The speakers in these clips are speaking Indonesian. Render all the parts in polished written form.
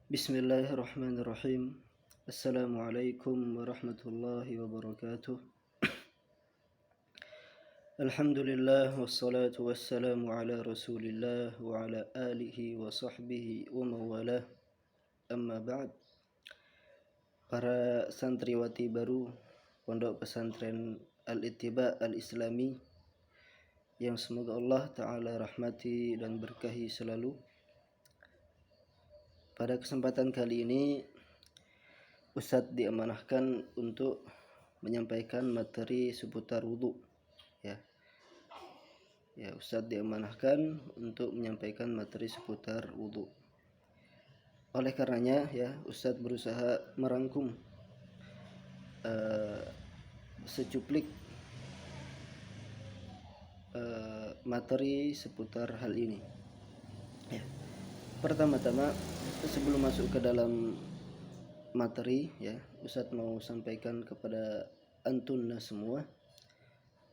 Bismillahirrahmanirrahim. Assalamualaikum warahmatullahi wabarakatuh. Alhamdulillah wassalatu wassalamu ala Rasulillah wa ala alihi wa sahbihi wa mawalah. Amma ba'd. Para santriwati baru Pondok Pesantren Al-Ittiba Al-Islami yang semoga Allah Ta'ala rahmati dan berkahi selalu. Pada kesempatan kali ini Ustadz diamanahkan untuk menyampaikan materi seputar wudhu. Ustadz diamanahkan untuk menyampaikan materi seputar wudhu. Oleh karenanya Ustadz berusaha merangkum secuplik materi seputar hal ini. Pertama-tama, sebelum masuk ke dalam materi, Ustadz mau sampaikan kepada antunna semua,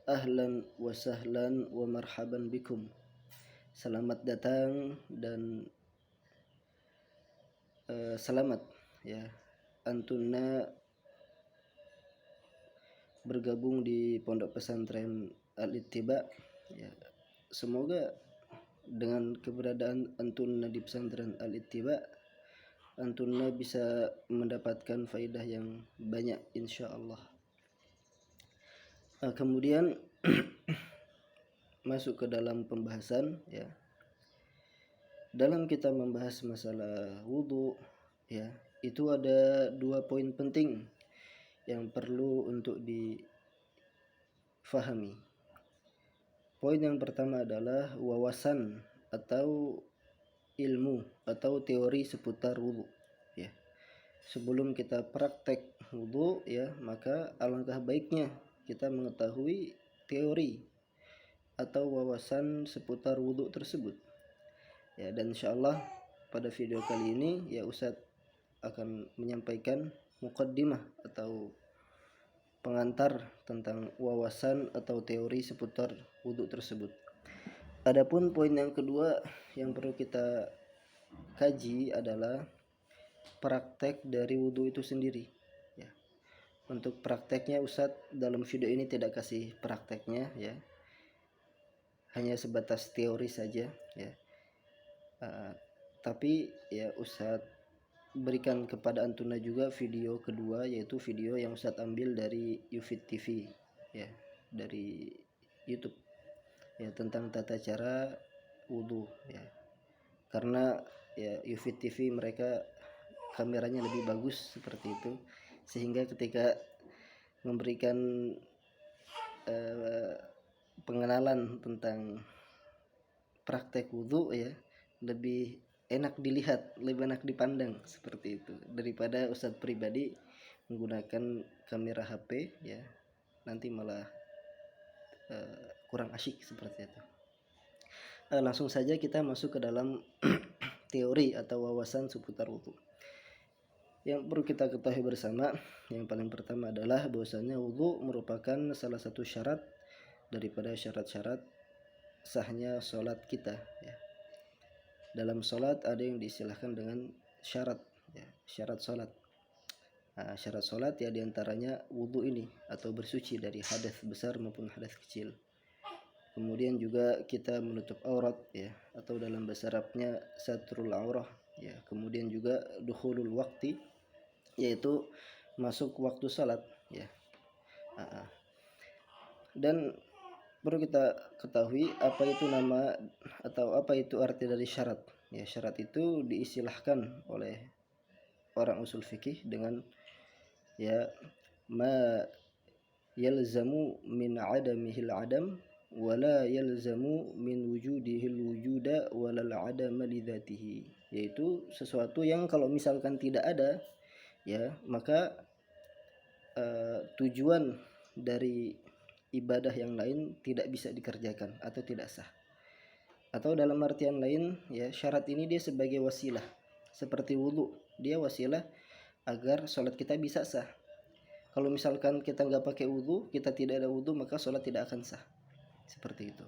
ahlan wa sahlan wa marhaban bikum. Selamat datang dan selamat antunna bergabung di Pondok Pesantren Al-Ittiba. Semoga dengan keberadaan antunna di pesantren Al-Ittiba, antunna bisa mendapatkan faidah yang banyak insyaallah. Kemudian masuk ke dalam pembahasan. Dalam kita membahas masalah wudhu, itu ada 2 poin penting yang perlu untuk difahami. Poin yang pertama adalah wawasan atau ilmu atau teori seputar wudhu. Sebelum kita praktek wudhu, maka alangkah baiknya kita mengetahui teori atau wawasan seputar wudhu tersebut. Dan insyaallah pada video kali ini Ustadz akan menyampaikan muqaddimah atau pengantar tentang wawasan atau teori seputar wudhu tersebut. Adapun poin yang kedua yang perlu kita kaji adalah praktek dari wudhu itu sendiri. Untuk prakteknya Ustadz dalam video ini tidak kasih prakteknya, hanya sebatas teori saja, tapi Ustadz berikan kepada antuna juga video kedua, yaitu video yang Ustadz ambil dari Yufid TV, dari YouTube, tentang tata cara wudhu, karena Yufid TV mereka kameranya lebih bagus seperti itu, sehingga ketika memberikan pengenalan tentang praktek wudhu lebih enak dilihat, lebih enak dipandang seperti itu daripada Ustadz pribadi menggunakan kamera HP, nanti malah kurang asyik seperti itu. Langsung saja kita masuk ke dalam teori atau wawasan seputar wudhu. Yang perlu kita ketahui bersama, yang paling pertama adalah bahwasanya wudhu merupakan salah satu syarat daripada syarat-syarat sahnya sholat kita. Dalam sholat ada yang diistilahkan dengan syarat, syarat sholat. Syarat sholat diantaranya wudhu ini atau bersuci dari hadas besar maupun hadas kecil. Kemudian juga kita menutup aurat, atau dalam bahasa Arabnya satrul aurah. Kemudian juga dukhulul waqti, yaitu masuk waktu sholat. Dan perlu kita ketahui apa itu nama atau apa itu arti dari syarat. Syarat itu diistilahkan oleh orang usul fikih dengan ma yalzamu min adamihil adam wala yalzamu min wujudihil wujuda walal adama lidzatihi, yaitu sesuatu yang kalau misalkan tidak ada, maka tujuan dari ibadah yang lain tidak bisa dikerjakan atau tidak sah. Atau dalam artian lain, syarat ini dia sebagai wasilah, seperti wudhu, dia wasilah agar sholat kita bisa sah. Kalau misalkan kita nggak pakai wudhu, kita tidak ada wudhu, maka sholat tidak akan sah. Seperti itu.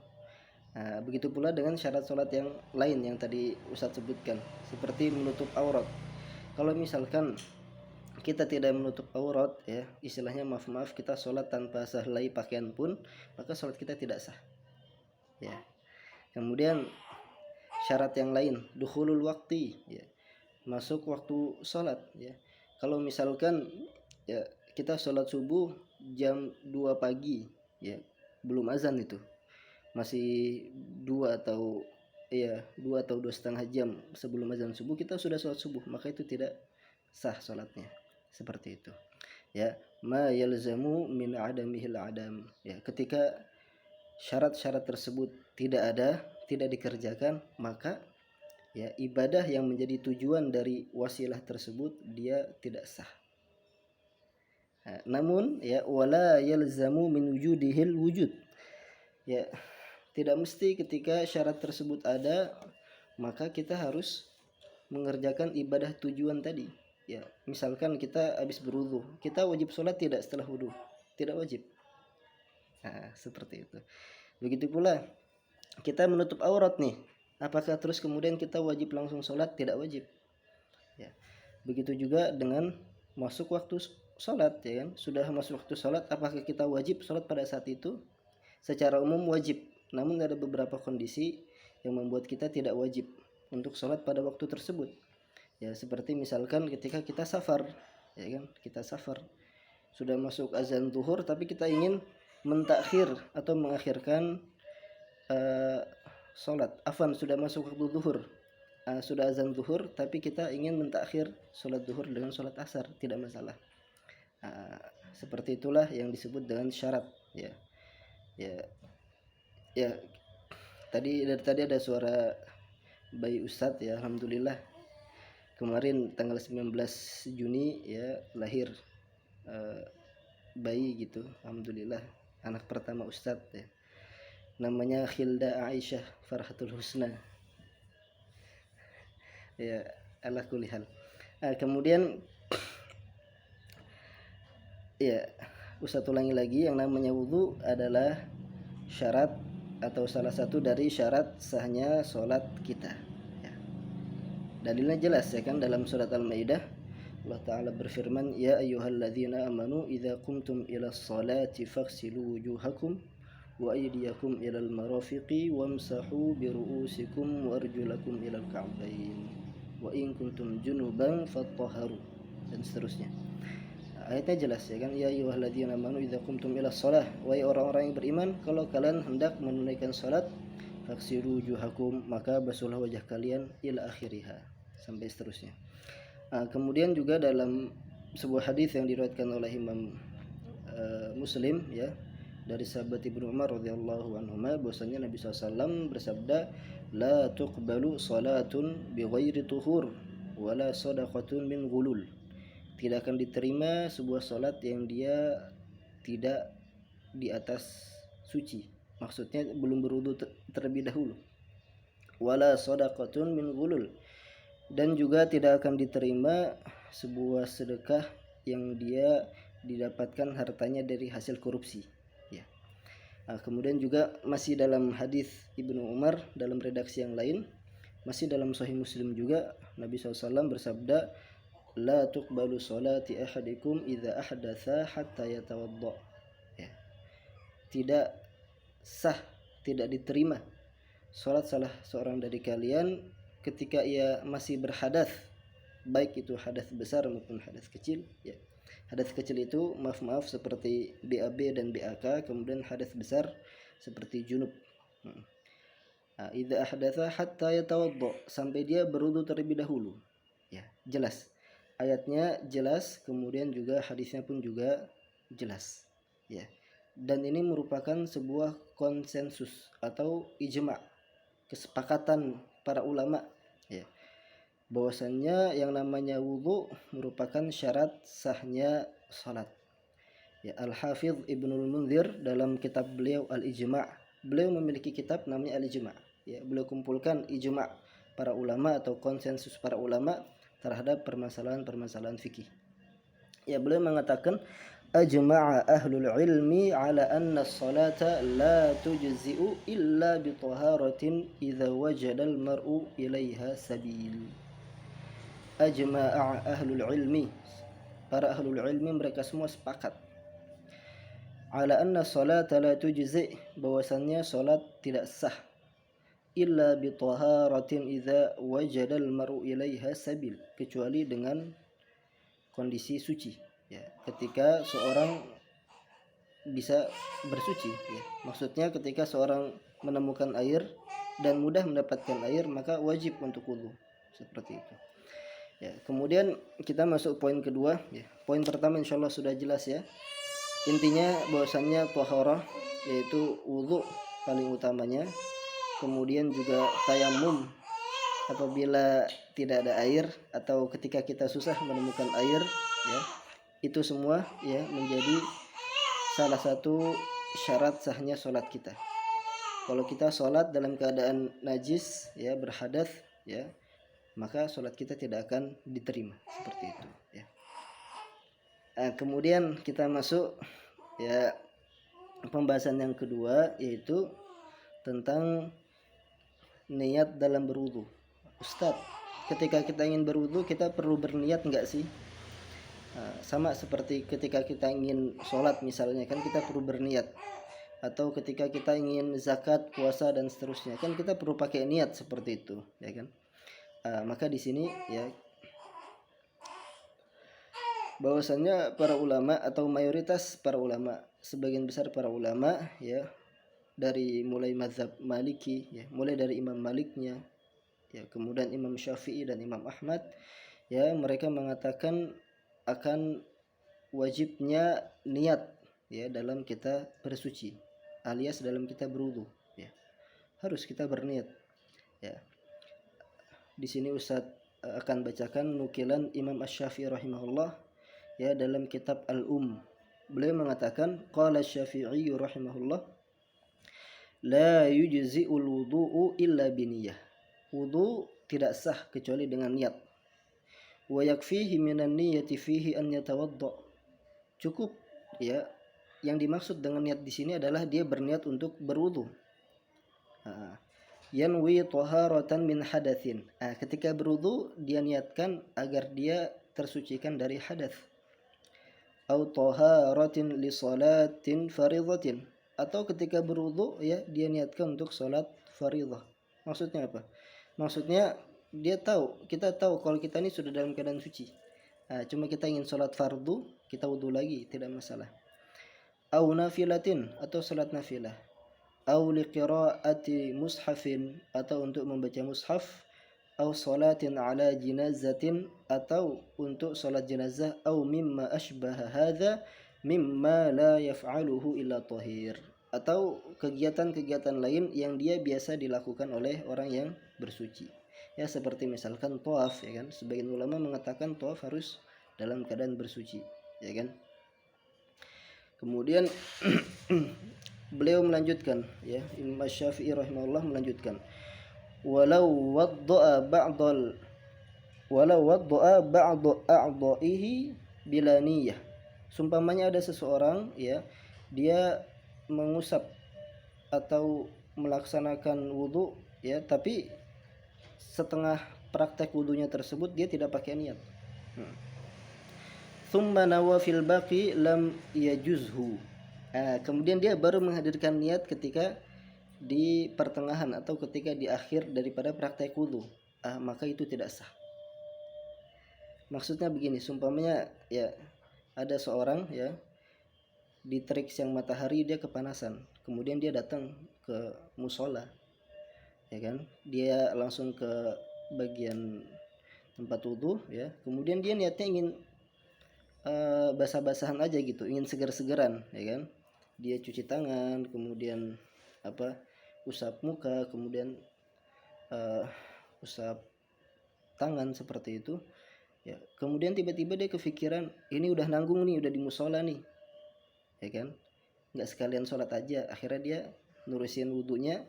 Begitu pula dengan syarat sholat yang lain yang tadi Ustadz sebutkan, seperti menutup aurat. Kalau misalkan kita tidak menutup aurat, ya istilahnya maaf kita sholat tanpa sehelai pakaian pun, maka sholat kita tidak sah, ya. Kemudian syarat yang lain, dukhulul waqti, ya, masuk waktu sholat, ya. Kalau misalkan ya kita sholat subuh jam 2 pagi, ya belum azan, itu masih 2 atau 2,5 jam sebelum azan subuh kita sudah sholat subuh, maka itu tidak sah sholatnya. Seperti itu, ya. Ma yalzamu min adamihil adam, ya ketika syarat-syarat tersebut tidak dikerjakan, maka ya ibadah yang menjadi tujuan dari wasilah tersebut dia tidak sah. Namun ya wala yalzamu min wujudihil wujud, ya tidak mesti ketika syarat tersebut ada maka kita harus mengerjakan ibadah tujuan tadi. Ya, misalkan kita habis berwudu, kita wajib sholat tidak setelah wudu? Tidak wajib. Nah, seperti itu. Begitu pula kita menutup aurat nih, apakah terus kemudian kita wajib langsung sholat? Tidak wajib. Ya, begitu juga dengan masuk waktu sholat, ya kan? Sudah masuk waktu sholat, apakah kita wajib sholat pada saat itu? Secara umum wajib, namun ada beberapa kondisi yang membuat kita tidak wajib untuk sholat pada waktu tersebut. Ya seperti misalkan ketika kita safar, ya kan, kita safar sudah masuk azan zuhur tapi kita ingin mentakhir atau mengakhirkan sholat. Sudah masuk waktu zuhur, sudah azan zuhur tapi kita ingin mentakhir sholat zuhur dengan sholat asar, tidak masalah. Seperti itulah yang disebut dengan syarat, ya. Tadi ada suara bayi Ustadz, ya alhamdulillah. Kemarin tanggal 19 Juni ya lahir bayi gitu, alhamdulillah, anak pertama Ustadz, ya. Namanya Khilda Aisyah Farhatul Husna, ya ala kulli hal. Kemudian ya Ustadz ulangi lagi, yang namanya wudu adalah syarat atau salah satu dari syarat sahnya sholat kita. Dalilnya jelas, ya kan, dalam surat Al-Maidah Allah Ta'ala berfirman, ya ayyuhalladzina amanu idza qumtum ilas salati faghsilu wujuhakum wa aydiyakum ilal marafiqi wamsahu biru'usikum wa arjulakum ilal ka'bain wa in kuntum junuban fattahharu, dan seterusnya. Ayatnya jelas, ya kan, ya ayyuhalladzina amanu idza qumtum ilas shalah, wahai orang-orang yang beriman, kalau kalian hendak menunaikan salat, faghsilu wujuhakum, maka basuhlah wajah kalian, ila akhiriha, sampai seterusnya. Kemudian juga dalam sebuah hadis yang diriwayatkan oleh Imam Muslim, ya, dari sahabat Ibnu Umar radhiyallahu anhuma, bahwasanya Nabi SAW bersabda, la tuqbalu salatun bighairi tuhur wala sadaqatun min ghulul. Tidak akan diterima sebuah salat yang dia tidak di atas suci, maksudnya belum berwudu terlebih dahulu. Wala sadaqatun min ghulul, dan juga tidak akan diterima sebuah sedekah yang dia didapatkan hartanya dari hasil korupsi, ya. Kemudian juga masih dalam hadis Ibnu Umar dalam redaksi yang lain, masih dalam Sahih Muslim juga, Nabi SAW bersabda, la tuqbalu salati ahadikum idza ahdatsa hatta yatawadda, ya. Tidak sah, tidak diterima salat salah seorang dari kalian ketika ia masih berhadas, baik itu hadas besar maupun hadas kecil, ya. Hadas kecil itu maaf seperti BAB dan BAK, kemudian hadas besar seperti junub. Idza ahdatsa hatta yatawadda, sampai dia berwudu terlebih dahulu, ya. Jelas ayatnya, jelas, kemudian juga hadisnya pun juga jelas, ya. Dan ini merupakan sebuah konsensus atau ijma', kesepakatan para ulama, ya, bahwasannya yang namanya wudu merupakan syarat sahnya salat, ya. Al-Hafidz Ibnul Munzir dalam kitab beliau Al-Ijma', beliau memiliki kitab namanya Al-Ijma', ya. Beliau kumpulkan ijma' para ulama atau konsensus para ulama terhadap permasalahan-permasalahan fikih, ya. Beliau mengatakan, ajma'a ahlul ilmi ala anna as-salata la tujzi'u illa bi taharatin idza wajada al-mar'u ilaiha sabil. ajma'a ahlul ilmi, para ahlul ilmi mereka semua sepakat ala anna salata la tujzi, bahwasannya salat tidak sah illa bi taharatin idza wajada al mar'u ilaiha sabil, kecuali dengan kondisi suci, ya, ketika seorang bisa bersuci, ya. Maksudnya ketika seorang menemukan air dan mudah mendapatkan air, maka wajib untuk wudu, seperti itu, ya. Kemudian kita masuk poin kedua, ya. Poin pertama insyaallah sudah jelas, ya. Intinya bahwasannya taharah yaitu wudu paling utamanya, kemudian juga tayamum apabila tidak ada air atau ketika kita susah menemukan air, ya, itu semua, ya, menjadi salah satu syarat sahnya sholat kita. Kalau kita sholat dalam keadaan najis, ya, berhadas, ya, maka sholat kita tidak akan diterima, seperti itu, ya. Nah, kemudian kita masuk, ya, pembahasan yang kedua, yaitu tentang niat dalam berwudu. Ustadz, ketika kita ingin berwudu kita perlu berniat enggak sih? Sama seperti ketika kita ingin sholat misalnya, kan kita perlu berniat, atau ketika kita ingin zakat, puasa dan seterusnya, kan kita perlu pakai niat seperti itu, ya kan? Maka di sini, ya, bahwasannya para ulama atau mayoritas para ulama, sebagian besar para ulama, ya, dari mulai mazhab Maliki, ya, mulai dari Imam Maliknya, ya, kemudian Imam Syafi'i dan Imam Ahmad, ya, mereka mengatakan akan wajibnya niat, ya, dalam kita bersuci, alias dalam kita berwudu, ya, harus kita berniat, ya. Di sini Ustadz akan bacakan nukilan Imam Asy-Syafi'i rahimahullah, ya, dalam kitab Beliau mengatakan qala Asy-Syafi'i rahimahullah la yujzi'ul wudu'u illa biniyah, wudu tidak sah kecuali dengan niat. Wa yakfihi minan niyyati fihi an yatawadda, cukup, ya, yang dimaksud dengan niat di sini adalah dia berniat untuk berwudu. Yanwi taharatan min hadatsin, ketika berwudu dia niatkan agar dia tersucikan dari hadas. Au taharatin li salatin fardhatin, atau ketika berwudu, ya, dia niatkan untuk salat fardhah. Maksudnya apa? Maksudnya kita tahu kalau kita ini sudah dalam keadaan suci. Cuma kita ingin salat fardu, kita wudu lagi, tidak masalah. Au nafilatin, atau salat nafilah. Au liqiraati mushafin, atau untuk membaca mushaf. Au salatin ala jinazatin, atau untuk salat jenazah. Au mimma ashbaha hadza mimma la yaf'aluhu illa tahir, atau kegiatan-kegiatan lain yang dia biasa dilakukan oleh orang yang bersuci, ya, seperti misalkan tawaf, ya kan. Sebagian ulama mengatakan tawaf harus dalam keadaan bersuci, ya kan. Kemudian beliau melanjutkan, ya, Imam Syafi'i rahimahullah melanjutkan walau wadda'a ba'd a'dha'ihi bila niyyah, sumpamanya ada seseorang, ya, dia mengusap atau melaksanakan wudu, ya, tapi setengah praktek wudunya tersebut dia tidak pakai niat. Tsumma nawa fil baqi lam yajuzhu, kemudian dia baru menghadirkan niat ketika di pertengahan atau ketika di akhir daripada praktek wudu, maka itu tidak sah. Maksudnya begini, sumpamanya, ya, ada seorang, ya, di terik siang matahari dia kepanasan, kemudian dia datang ke musola, ya kan, dia langsung ke bagian tempat wudu, ya, kemudian dia niatnya ingin basah-basahan aja gitu, ingin seger-segeran, ya kan, dia cuci tangan, kemudian usap muka, kemudian usap tangan, seperti itu, ya. Kemudian tiba-tiba dia kepikiran, ini udah nanggung nih, udah di musola nih, ya kan, nggak sekalian sholat aja. Akhirnya dia nurusin wudunya,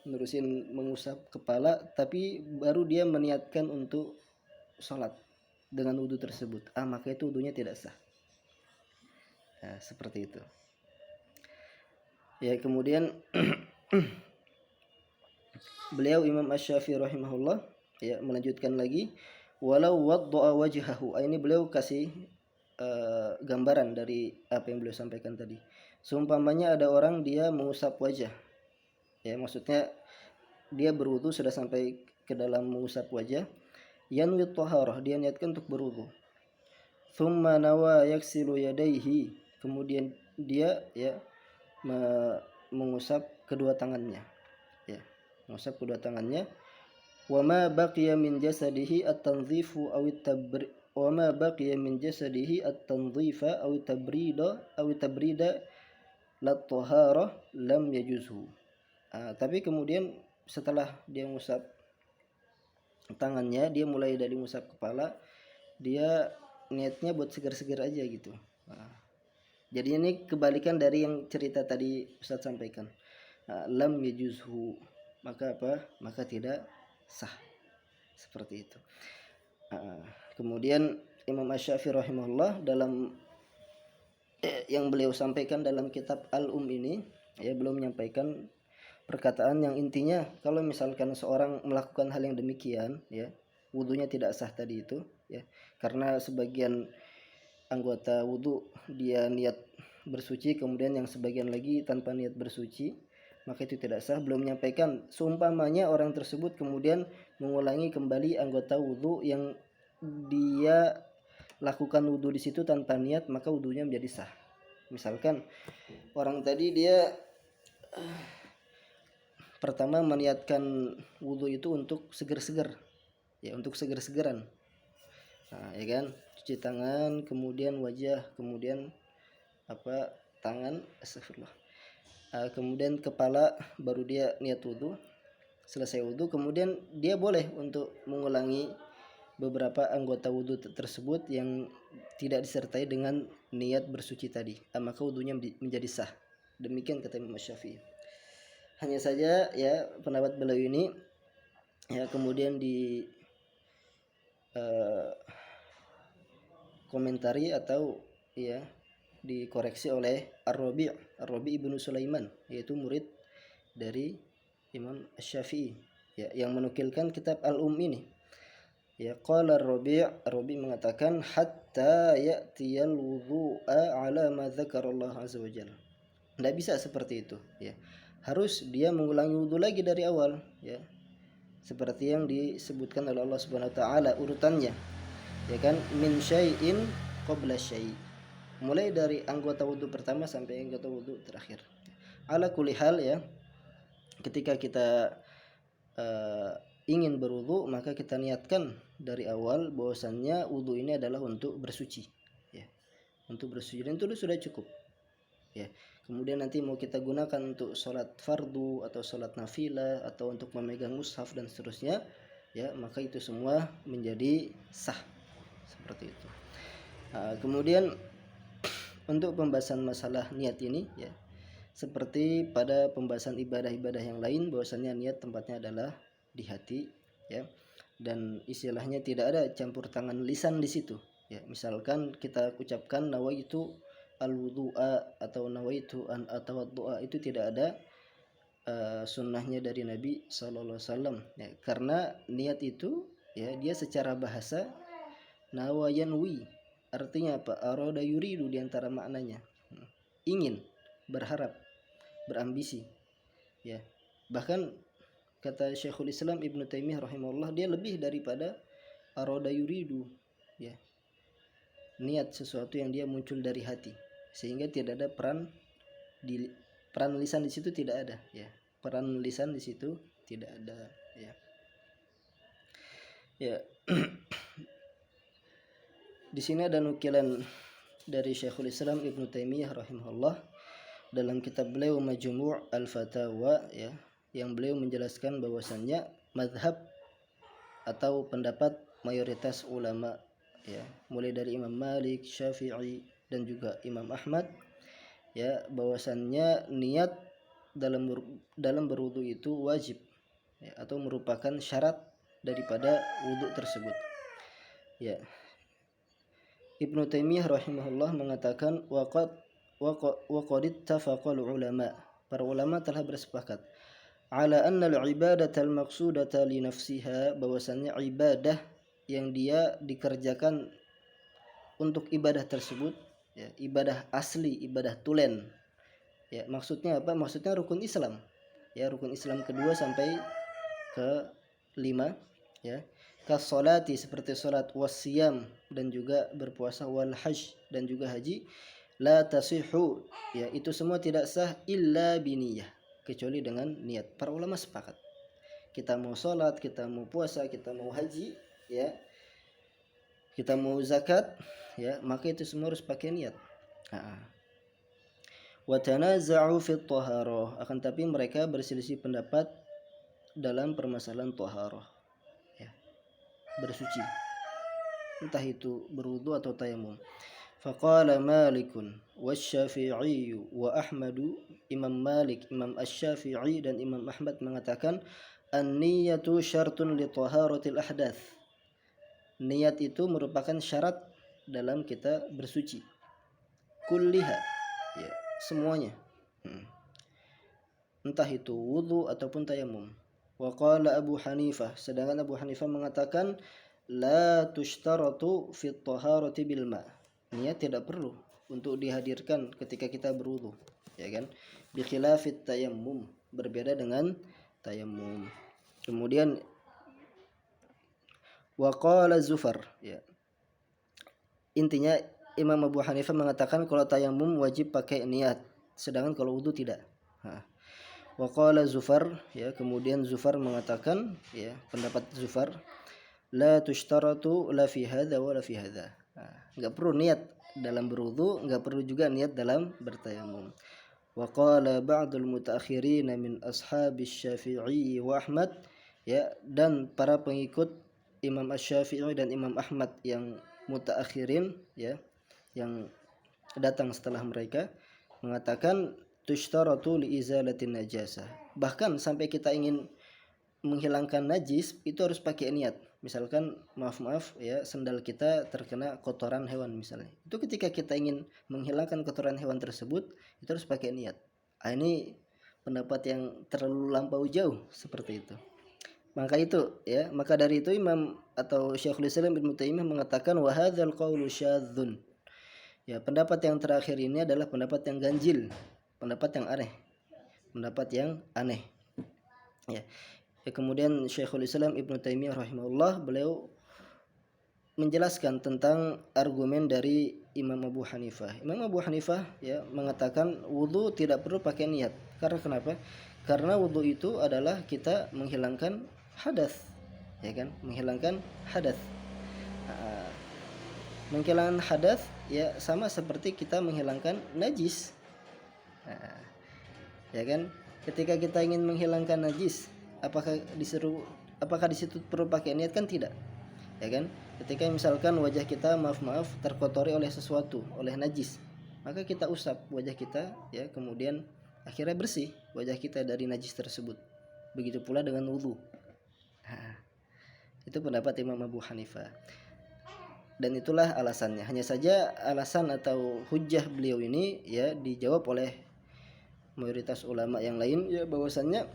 nurusin mengusap kepala, tapi baru dia meniatkan untuk sholat dengan wudu tersebut, maka itu wudunya tidak sah. Seperti itu, ya. Kemudian beliau Imam Asy-Syafi'i rahimahullah Ya, melanjutkan lagi, walau wadda'a wajhahu. Ini beliau kasih gambaran dari apa yang beliau sampaikan tadi. Seumpamanya ada orang dia mengusap wajah. Ya, maksudnya dia berwudu sudah sampai ke dalam mengusap wajah. Yanwi taharah, dia niatkan untuk berwudu. Thumma nawa yaksilu yadaihi. Kemudian dia ya mengusap kedua tangannya. Ya, mengusap kedua tangannya. Wa ma baqiya min jasadihi at-tanzifu aw at-tabri wa ma baqiya min jasadihi at-tanzifa aw tabrida la taharah lam yajuzhu. Tapi kemudian setelah dia mengusap tangannya, dia mulai dari mengusap kepala, dia niatnya buat segar-segar aja gitu. Jadi ini kebalikan dari yang cerita tadi Ustaz sampaikan. Lam yajuzhu, maka apa? Maka tidak sah. Seperti itu. Kemudian Imam Asy-Syafi'i rahimahullah dalam yang beliau sampaikan dalam kitab Al-Um ini, ya, beliau menyampaikan perkataan yang intinya kalau misalkan seorang melakukan hal yang demikian, ya, wudunya tidak sah tadi itu, ya, karena sebagian anggota wudu dia niat bersuci, kemudian yang sebagian lagi tanpa niat bersuci, maka itu tidak sah. Belum menyampaikan seumpamanya orang tersebut kemudian mengulangi kembali anggota wudu yang dia lakukan wudu di situ tanpa niat, maka wudunya menjadi sah. Misalkan orang tadi dia pertama meniatkan wudu itu untuk seger-seger, ya, untuk seger-segeran. Ya kan, cuci tangan, kemudian wajah, kemudian tangan, astagfirullah. Kemudian kepala, baru dia niat wudu. Selesai wudu, kemudian dia boleh untuk mengulangi beberapa anggota wudu tersebut yang tidak disertai dengan niat bersuci tadi, maka wudunya menjadi sah. Demikian kata Imam Syafi'i. Hanya saja ya pendapat beliau ini ya kemudian di komentari atau ya dikoreksi oleh Ar-Rabi' ibnu Sulaiman, yaitu murid dari Imam Syafi'i, ya, yang menukilkan kitab Al-Um ini. Ya, qala Ar-Rabi' mengatakan hatta ya'tiyal wudu'a ala ma dzakarallahu azza wajalla. Tidak bisa seperti itu, ya. Harus dia mengulangi wudu lagi dari awal, ya. Seperti yang disebutkan oleh Allah Subhanahu wa taala urutannya. Ya kan, min syai'in qabla syai'. Mulai dari anggota wudu pertama sampai anggota wudu terakhir. Ala kulli hal, ya. Ketika kita ingin berwudu, maka kita niatkan dari awal bahwasannya wudu ini adalah untuk bersuci, ya. Untuk bersuci, dan itu sudah cukup, ya. Kemudian nanti mau kita gunakan untuk sholat fardu atau sholat nafilah atau untuk memegang mushaf dan seterusnya, ya, maka itu semua menjadi sah. Seperti itu. Kemudian untuk pembahasan masalah niat ini, ya, seperti pada pembahasan ibadah-ibadah yang lain, bahwasannya niat tempatnya adalah di hati, ya, dan istilahnya tidak ada campur tangan lisan di situ, ya. Misalkan kita ucapkan nawaitu al-wudu'a atau nawaitu an atawaddu'a, itu tidak ada sunnahnya dari Nabi sallallahu alaihi wasallam, ya, karena niat itu, ya, dia secara bahasa nawayanwi, artinya apa? Arada yuridu, diantara maknanya ingin, berharap, berambisi, ya. Bahkan kata Syekhul Islam Ibnu Taimiyah rahimahullah, dia lebih daripada arada yuridu, ya, niat sesuatu yang dia muncul dari hati, sehingga tidak ada peran lisan di situ, tidak ada, ya. Peran lisan di situ tidak ada, ya. Ya. Di sini ada nukilan dari Syekhul Islam Ibnu Taimiyah rahimahullah dalam kitab beliau Majmu' Al-Fatawa, ya, yang beliau menjelaskan bahwasannya mazhab atau pendapat mayoritas ulama, ya, mulai dari Imam Malik, Syafi'i, dan juga Imam Ahmad, ya, bahwasannya niat dalam berwudu itu wajib, ya, atau merupakan syarat daripada wudu tersebut, ya. Ibnu Taimiyah rahimahullah mengatakan waqad ittafaqal ulama, para ulama telah bersepakat ala anna al-ibadata al-maqsudata li nafsiha, bahwasannya ibadah yang dia dikerjakan untuk ibadah tersebut, ya, ibadah asli, ibadah tulen. Ya, maksudnya apa? Maksudnya rukun Islam. Ya, rukun Islam kedua sampai ke 5, ya. Kasolati, seperti salat, wasiyam, dan juga berpuasa, wal hajj, dan juga haji, la tasihu, ya, itu semua tidak sah illa biniyah, kecuali dengan niat. Para ulama sepakat, kita mau salat, kita mau puasa, kita mau haji, ya, kita mau zakat, ya, maka itu semua harus pakai niat. Wa tanaza'u fi taharah, akan tapi mereka berselisih pendapat dalam permasalahan taharah, ya, bersuci, entah itu berwudu atau tayamum. Faqala Malikun wasyafi'i wa Ahmadu, Imam Malik, Imam Asy-Syafi'i, dan Imam Ahmad mengatakan an-niyatu syartun li taharatil ahdath, niat itu merupakan syarat dalam kita bersuci, kulliha, ya, semuanya, entah itu wudu ataupun tayamum. Wa qala Abu Hanifah, sedangkan Abu Hanifah mengatakan la tushtaratu fi taharati bil ma, niat tidak perlu untuk dihadirkan ketika kita berwudu, ya kan, bi khilafit tayammum, berbeda dengan tayamum. Kemudian wa qala Zufar, ya, intinya Imam Abu Hanifah mengatakan kalau tayamum wajib pakai niat, sedangkan kalau wudu tidak. Wa qala Zufar, ya, kemudian Zufar mengatakan, ya, pendapat Zufar, la tushtaratu la fi hadza wa la fi hadza. Enggak perlu niat dalam berwudu, enggak perlu juga niat dalam bertayamum. Wa qala ba'dul mutaakhirin min ashabis Syafi'i wa Ahmad, ya, dan para pengikut Imam Asy-Syafi'i dan Imam Ahmad yang mutaakhirin, ya, yang datang setelah mereka, mengatakan tushtaratu li izalatin najasah, bahkan sampai kita ingin menghilangkan najis itu harus pakai niat. Misalkan maaf ya, sendal kita terkena kotoran hewan misalnya, itu ketika kita ingin menghilangkan kotoran hewan tersebut itu harus pakai niat. Ini pendapat yang terlalu lampau jauh seperti itu. Maka itu, ya, maka dari itu Imam atau Syekhul Islam Ibnu Taimiyah mengatakan wa hadzal qaulu syadzun, ya, pendapat yang terakhir ini adalah pendapat yang ganjil, pendapat yang aneh, ya. Kemudian Syekhul Islam Ibnu Taimiyah rahimahullah, beliau menjelaskan tentang argumen dari Imam Abu Hanifah. Imam Abu Hanifah, ya, mengatakan wudu tidak perlu pakai niat. Karena kenapa? Karena wudu itu adalah kita menghilangkan hadas, ya kan? Menghilangkan hadas. Menghilangkan hadas, ya, sama seperti kita menghilangkan najis. Ya kan? Ketika kita ingin menghilangkan najis, apakah di situ perlu pakai niat? Kan tidak, ya kan? Ketika misalkan wajah kita maaf terkotori oleh sesuatu, oleh najis, maka kita usap wajah kita, ya, kemudian akhirnya bersih wajah kita dari najis tersebut. Begitu pula dengan wudu. Itu pendapat Imam Abu Hanifah, dan itulah alasannya. Hanya saja alasan atau hujjah beliau ini, ya, dijawab oleh mayoritas ulama yang lain, ya, bahwasannya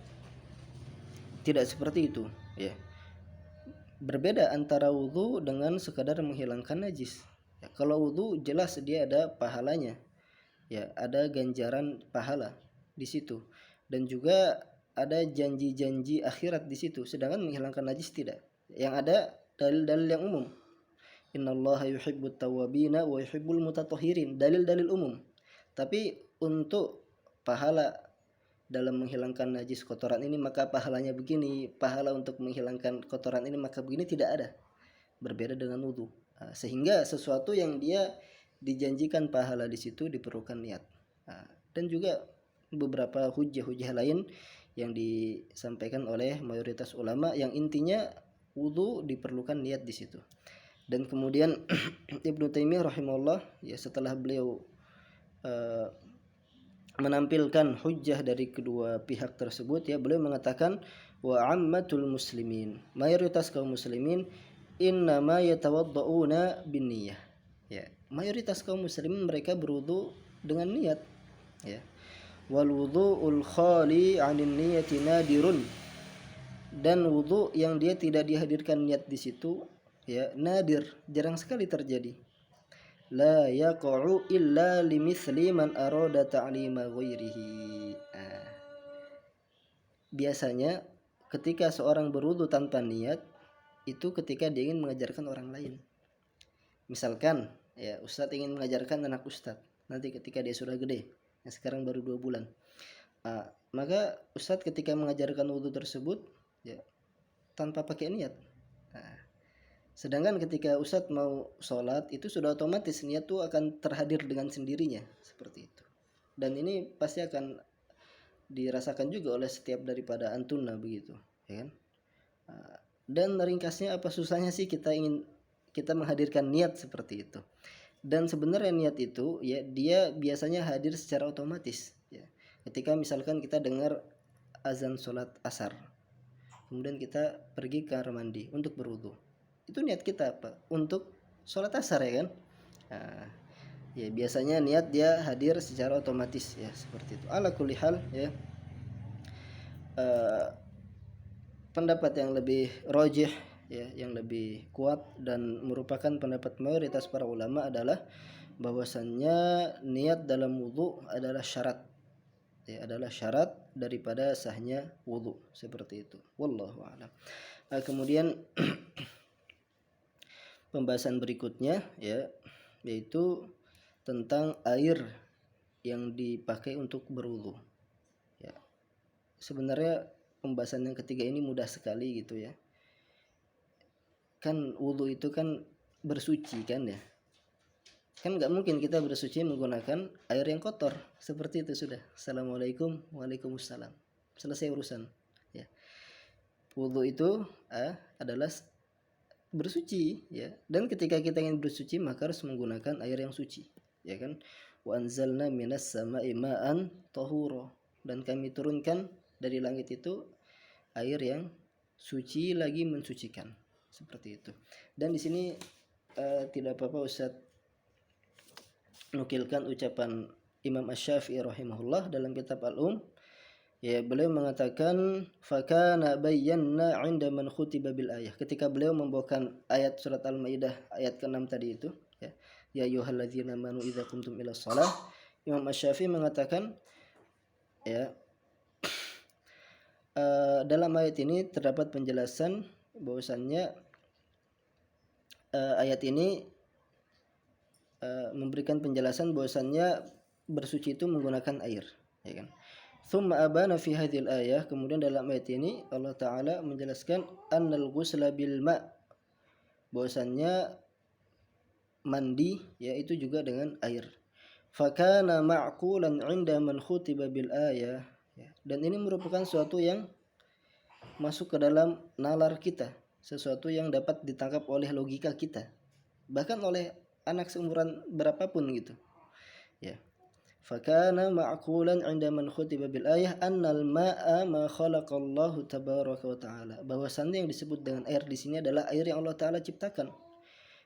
tidak seperti itu, ya. Berbeda antara wudu dengan sekadar menghilangkan najis. Ya, kalau wudu jelas dia ada pahalanya, ya, ada ganjaran pahala di situ, dan juga ada janji-janji akhirat di situ. Sedangkan menghilangkan najis tidak. Yang ada dalil-dalil yang umum. Innallaha yuhibbut tawwabina wa yuhibbul mutatahhirin, dalil-dalil umum. Tapi untuk pahala dalam menghilangkan najis kotoran ini maka pahalanya begini, pahala untuk menghilangkan kotoran ini maka begini, tidak ada. Berbeda dengan wudu. Sehingga sesuatu yang dia dijanjikan pahala di situ diperlukan niat. Dan juga beberapa hujah-hujah lain yang disampaikan oleh mayoritas ulama yang intinya wudu diperlukan niat di situ. Dan kemudian Ibnu Taimiyah rahimahullah, ya, setelah beliau menampilkan hujjah dari kedua pihak tersebut, ya, beliau mengatakan wa ammatul muslimin, mayoritas kaum muslimin innama yatawadda'una binniyah, ya, mayoritas kaum muslimin mereka berwudu dengan niat, ya. Wal wudhu'ul khali 'anil niyati nadirun, dan wudhu yang dia tidak dihadirkan niat di situ ya nadir, jarang sekali terjadi. La yaqa'u illa limithli man arada ta'lima ghairihi. Biasanya ketika seorang berwudu tanpa niat itu ketika dia ingin mengajarkan orang lain. Misalkan ya ustadz ingin mengajarkan anak ustadz nanti ketika dia sudah gede, yang sekarang baru 2 bulan. Maka ustadz ketika mengajarkan wudu tersebut ya tanpa pakai niat. Sedangkan ketika ustadz mau sholat itu sudah otomatis niat tuh akan terhadir dengan sendirinya seperti itu. Dan ini pasti akan dirasakan juga oleh setiap daripada antuna begitu, ya kan? Dan ringkasnya apa susahnya sih kita menghadirkan niat seperti itu. Dan sebenarnya niat itu ya dia biasanya hadir secara otomatis ya. Ketika misalkan kita dengar azan sholat asar, kemudian kita pergi ke kamar mandi untuk berwudu, itu niat kita apa? Untuk sholat asar ya kan? Ya biasanya niat dia hadir secara otomatis ya seperti itu. Ala kulli hal ya, pendapat yang lebih rajih ya, yang lebih kuat dan merupakan pendapat mayoritas para ulama adalah bahwasannya niat dalam wudu adalah syarat ya, adalah syarat daripada sahnya wudu seperti itu. Wallahu a'lam. Kemudian pembahasan berikutnya ya yaitu tentang air yang dipakai untuk berwudu. Ya. Sebenarnya pembahasan yang ketiga ini mudah sekali gitu ya. Kan wudu itu kan bersuci kan ya. Kan nggak mungkin kita bersuci menggunakan air yang kotor. Seperti itu sudah. Assalamualaikum, waalaikumsalam. Selesai urusan. Ya. Wudu itu adalah bersuci ya. Dan ketika kita ingin bersuci maka harus menggunakan air yang suci. Ya kan, wa anzalna minas sama'i ma'an tahura, dan kami turunkan dari langit itu air yang suci lagi mensucikan seperti itu. Dan di sini tidak apa-apa Ustaz nukilkan ucapan Imam Asy-Syafi'i rahimahullah dalam kitab Al-Um ya, beliau mengatakan fakana bayyana 'inda man khutiba bil ayah, ketika beliau membawakan ayat surat Al-Maidah ayat ke-6 tadi itu ya, ya ayyuhalladzina amanu idza qumtum ila shalah, Imam Asy-Syafi'i mengatakan ya dalam ayat ini terdapat penjelasan bahwasannya ayat ini memberikan penjelasan bahwasannya bersuci itu menggunakan air ya kan. Tsumma abana fi hadhil ayah, kemudian dalam ayat ini Allah taala menjelaskan annal ghusla bil ma', bahwasannya mandi yaitu juga dengan air. Fakana ma'qulan 'inda man khutiba bil ayah, dan ini merupakan suatu yang masuk ke dalam nalar kita, sesuatu yang dapat ditangkap oleh logika kita, bahkan oleh anak seumuran berapapun gitu ya. Fakana ma'qulan 'inda man khutiba bil ayah annal ma'a ma khalaqallahu tabaraka wa ta'ala, bahwasannya yang disebut dengan air di sini adalah air yang Allah taala ciptakan,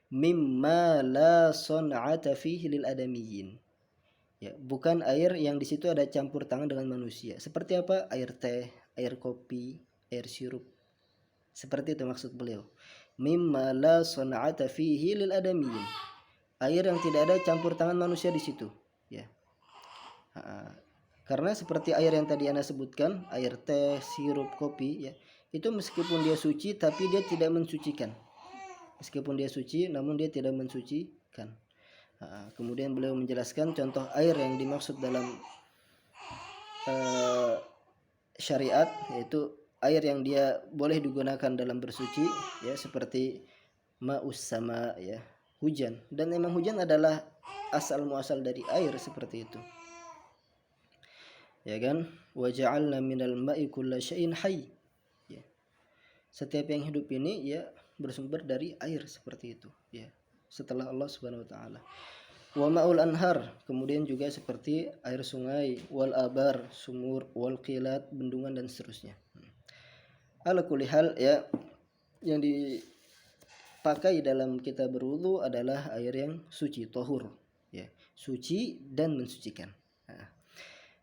mimma la son'ata fihi lil adamiyyin ya, bukan air yang di situ ada campur tangan dengan manusia. Seperti apa? Air teh, air kopi, air sirup. Seperti itu maksud beliau. Mimma la son'ata fihi lil adamiyyin, air yang tidak ada campur tangan manusia di situ ya. Karena seperti air yang tadi Anda sebutkan, air teh, sirup, kopi ya, itu meskipun dia suci tapi dia tidak mensucikan. Meskipun dia suci namun dia tidak mensucikan. Kemudian beliau menjelaskan contoh air yang dimaksud dalam syariat, yaitu air yang dia boleh digunakan dalam bersuci ya, seperti ma'us sama ya, hujan. Dan memang hujan adalah asal muasal dari air seperti itu ya kan. Wa ja'alna minal ma'i kulla syai'in hayy ya. Setiap yang hidup ini ya bersumber dari air seperti itu ya, setelah Allah Subhanahu wa taala. Wa ma'ul anhar, kemudian juga seperti air sungai, wal abar, sumur, wal qilat, bendungan dan seterusnya. Ala kulli hal ya, yang dipakai dalam kita berwudu adalah air yang suci, tahur ya, suci dan mensucikan.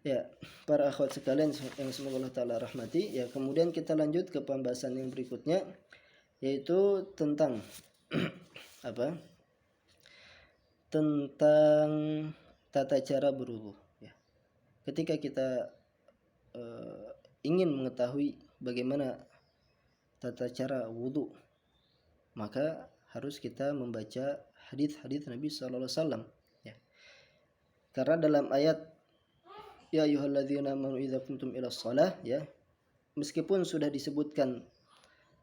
Ya, para akhwat sekalian yang semoga Allah Ta'ala rahmati, ya kemudian kita lanjut ke pembahasan yang berikutnya, yaitu tentang apa? Tentang tata cara berwudu. Ya. Ketika kita ingin mengetahui bagaimana tata cara wudu, maka harus kita membaca hadis-hadis Nabi Sallallahu Alaihi Wasallam. Ya. Karena dalam ayat ya ayyuhalladzina amanu idza qumtum ila shalah, ya, meskipun sudah disebutkan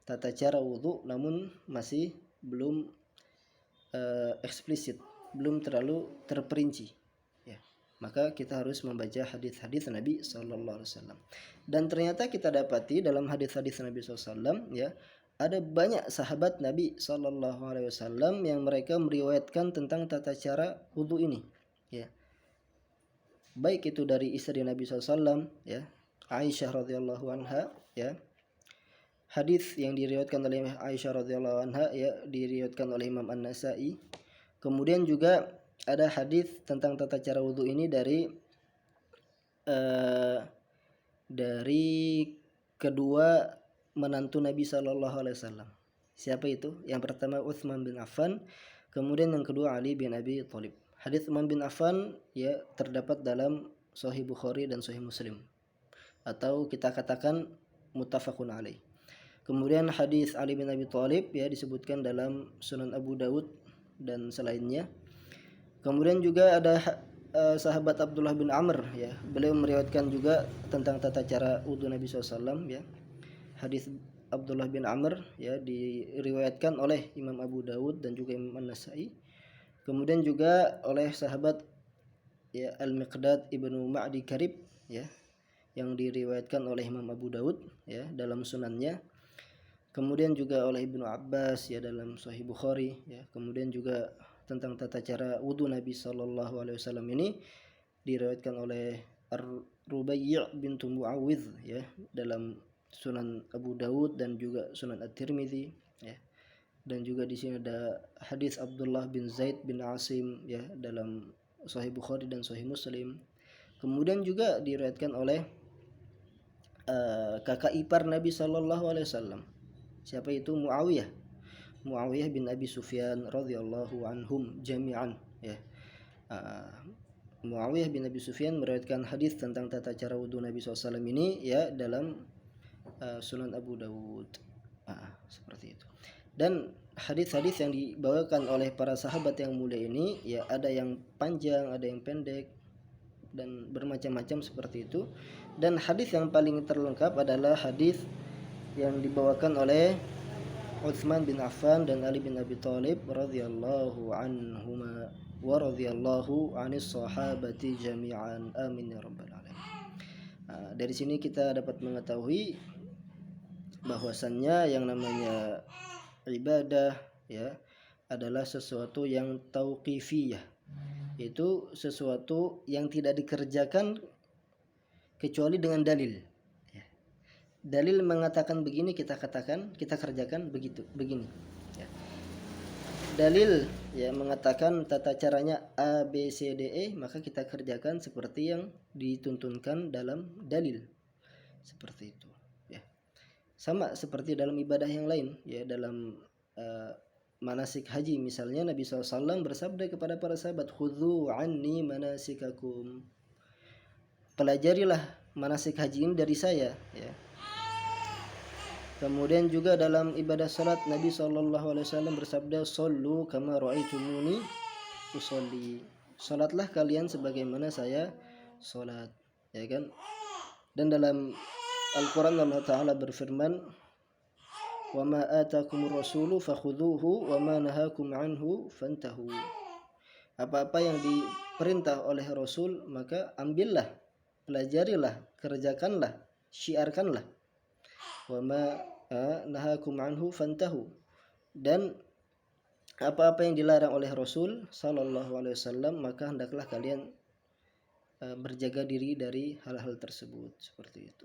tata cara wudu, namun masih belum eksplisit, belum terlalu terperinci. Ya. Maka kita harus membaca hadis-hadis Nabi Sallallahu Alaihi Wasallam. Dan ternyata kita dapati dalam hadis-hadis Nabi Sallallahu Alaihi Wasallam, ya, ada banyak sahabat Nabi Sallallahu Alaihi Wasallam yang mereka meriwayatkan tentang tata cara wudu ini. Ya. Baik itu dari istri Nabi SAW, ya, Aisyah radhiyallahu anha, ya. Hadis yang diriwayatkan oleh Aisyah radhiyallahu anha, ya, diriwayatkan oleh Imam An-Nasa'i. Kemudian juga ada hadis tentang tata cara wudu ini dari kedua menantu Nabi Sallallahu Alaihi Wasallam. Siapa itu? Yang pertama Utsman bin Affan, kemudian yang kedua Ali bin Abi Thalib. Hadis Utsman bin Affan, ya, terdapat dalam Sahih Bukhari dan Sahih Muslim, atau kita katakan muttafaqun alaih. Kemudian hadis Ali bin Abi Thalib, ya, disebutkan dalam Sunan Abu Daud dan selainnya. Kemudian juga ada sahabat Abdullah bin Amr, ya, beliau meriwayatkan juga tentang tata cara wudu Nabi SAW, ya. Hadis Abdullah bin Amr, ya, diriwayatkan oleh Imam Abu Daud dan juga Imam An-Nasa'i. Kemudian juga oleh sahabat, ya, Al-Miqdad ibnu Ma'di Karib, ya, yang diriwayatkan oleh Imam Abu Daud, ya, dalam sunannya. Kemudian juga oleh Ibnu Abbas, ya, dalam Sahih Bukhari, ya. Kemudian juga tentang tata cara wudu Nabi Sallallahu Alaihi Wasallam ini diriwayatkan oleh Ar-Rubai' bintu Muawidh, ya, dalam Sunan Abu Daud dan juga Sunan At-Tirmidzi, ya. Dan juga di sini ada hadis Abdullah bin Zaid bin Asim, ya, dalam Sahih Bukhari dan Sahih Muslim. Kemudian juga diriwayatkan oleh kakak ipar Nabi Sallallahu Alaihi Wasallam. Siapa itu? Muawiyah bin Abi Sufyan radhiyallahu anhum jami'an, ya. Muawiyah bin Abi Sufyan meriwayatkan hadis tentang tata cara wudu Nabi SAW ini, ya, dalam Sunan Abu Dawud, seperti itu. Dan hadis-hadis yang dibawakan oleh para sahabat yang mulia ini, ya, ada yang panjang, ada yang pendek, dan bermacam-macam seperti itu. Dan hadis yang paling terlengkap adalah hadis yang dibawakan oleh Utsman bin Affan dan Ali bin Abi Thalib radhiyallahu anhuma wa radhiyallahu anis sahabati jami'an, amin ya rabbal alamin. Dari sini kita dapat mengetahui bahwasannya yang namanya ibadah, ya, adalah sesuatu yang tauqifiyah, yaitu sesuatu yang tidak dikerjakan kecuali dengan dalil. Dalil mengatakan begini, kita kerjakan begini, ya. Dalil, ya, mengatakan tata caranya A B C D E, maka kita kerjakan seperti yang dituntunkan dalam dalil, seperti itu, ya. Sama seperti dalam ibadah yang lain, ya, dalam manasik haji misalnya, Nabi SAW bersabda kepada para sahabat, khudhu anni manasikakum, pelajarilah manasik haji ini dari saya, ya. Kemudian juga dalam ibadah salat Nabi SAW bersabda, "Shollu kama ra'aitumuni usolli." Salatlah kalian sebagaimana saya salat, ya kan? Dan dalam Al-Qur'an Allah Ta'ala berfirman, "Wa ma atakumur rasulu fakhudhuhu wa ma nahakum anhu fantahu." Apa-apa yang diperintah oleh Rasul, maka ambillah, pelajarilah, kerjakanlah, syiarkanlah. Wa ma nahakum anhu fantahu, dan apa-apa yang dilarang oleh Rasul Sallallahu Alaihi Wasallam, maka hendaklah kalian berjaga diri dari hal-hal tersebut, seperti itu.